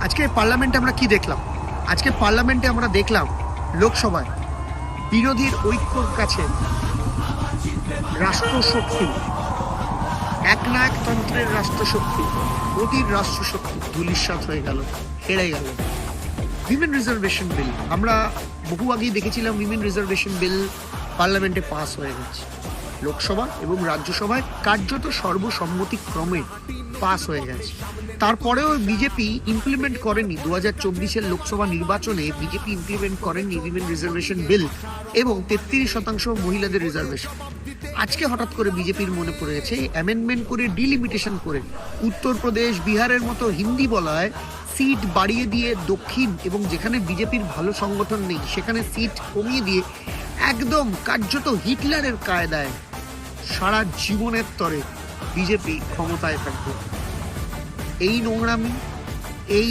আজকে পার্লামেন্টে আমরা কি দেখলাম? আজকে পার্লামেন্টে আমরা দেখলাম লোকসভায় বিরোধীর ঐক্যর কাছে রাষ্ট্রশক্তি, একনায়কতন্ত্রের রাষ্ট্রশক্তি, মোদীর রাষ্ট্রশক্তি ধূলিসাৎ হয়ে গেল, হেরে গেল। উইমেন রিজার্ভেশন বিল আমরা বহু আগেই দেখেছিলাম, উইমেন রিজার্ভেশন বিল পার্লামেন্টে পাস হয়ে গেছে, লোকসভা এবং রাজ্যসভায় কার্যত সর্বসম্মতিক্রমে পাস হয়ে গেছে। তারপরেও বিজেপি ইমপ্লিমেন্ট করেনি, 2024-এর লোকসভা নির্বাচনে বিজেপি ইমপ্লিমেন্ট করেনি উইমেন রিজার্ভেশন বিল এবং 33% মহিলাদের রিজার্ভেশন। আজকে হঠাৎ করে বিজেপির মনে পড়েছে অ্যামেন্ডমেন্ট করে ডিলিমিটেশন করে উত্তরপ্রদেশ, বিহারের মতো হিন্দি বলায় সিট বাড়িয়ে দিয়ে দক্ষিণ এবং যেখানে বিজেপির ভালো সংগঠন নেই সেখানে সিট কমিয়ে দিয়ে একদম কার্যত হিটলারের কায়দায় সারা জীবনের তরে বিজেপি ক্ষমতায় থাকবে। এই নোংরামি, এই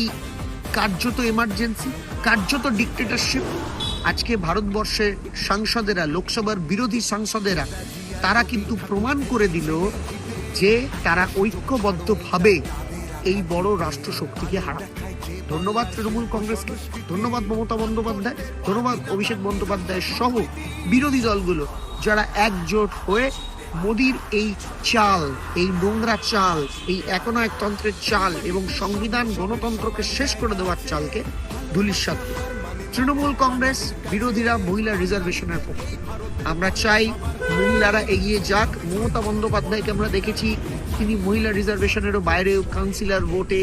কার্যত এমার্জেন্সি, কার্যত ডিক্টেটরশিপ আজকে ভারতবর্ষের সাংসদেরা, লোকসভার বিরোধী সাংসদেরা তারা কিন্তু প্রমাণ করে দিল যে তারা ঐক্যবদ্ধভাবে এই বড় রাষ্ট্রশক্তিকে হারাবে। ধন্যবাদ তৃণমূল কংগ্রেসকে, ধন্যবাদ মমতা বন্দ্যোপাধ্যায়, ধন্যবাদ অভিষেক বন্দ্যোপাধ্যায় সহ বিরোধী দলগুলো যারা একজোট হয়ে মোদির এই চাল, এই নোংরা চাল, এই একনায়কতন্ত্রের চাল এবং সংবিধান গণতন্ত্রকে শেষ করে দেওয়ার চালকে ধূলিসাৎ। তৃণমূল কংগ্রেস, বিরোধীরা মহিলা রিজার্ভেশনের পক্ষে। আমরা চাই মহিলারা এগিয়ে যাক। মমতা বন্দ্যোপাধ্যায়কে আমরা দেখেছি তিনি মহিলা রিজার্ভেশনেরও বাইরেও কাউন্সিলর ভোটে,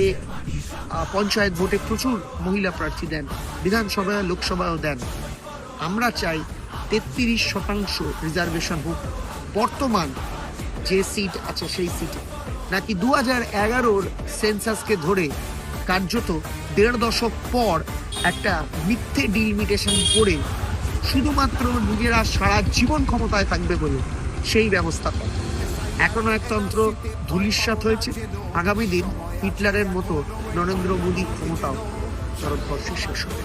পঞ্চায়েত ভোটে প্রচুর মহিলা প্রার্থী দেন, বিধানসভায় লোকসভায়ও দেন। আমরা চাই 33% রিজার্ভেশন হোক বর্তমান যে সিট আছে সেই সিটে, নাকি 2011-র সেন্সাসকে ধরে কার্যত 1.5 দশক পর একটা মিথ্যে ডিলিমিটেশন করে শুধুমাত্র নিজেরা সারা জীবন ক্ষমতায় থাকবে বলে সেই ব্যবস্থা করে। একনায়কতন্ত্র ধূলিসাৎ হয়েছে। আগামী দিন হিটলারের মতো নরেন্দ্র মোদী ক্ষমতাও ভারতবর্ষে শেষ হবে।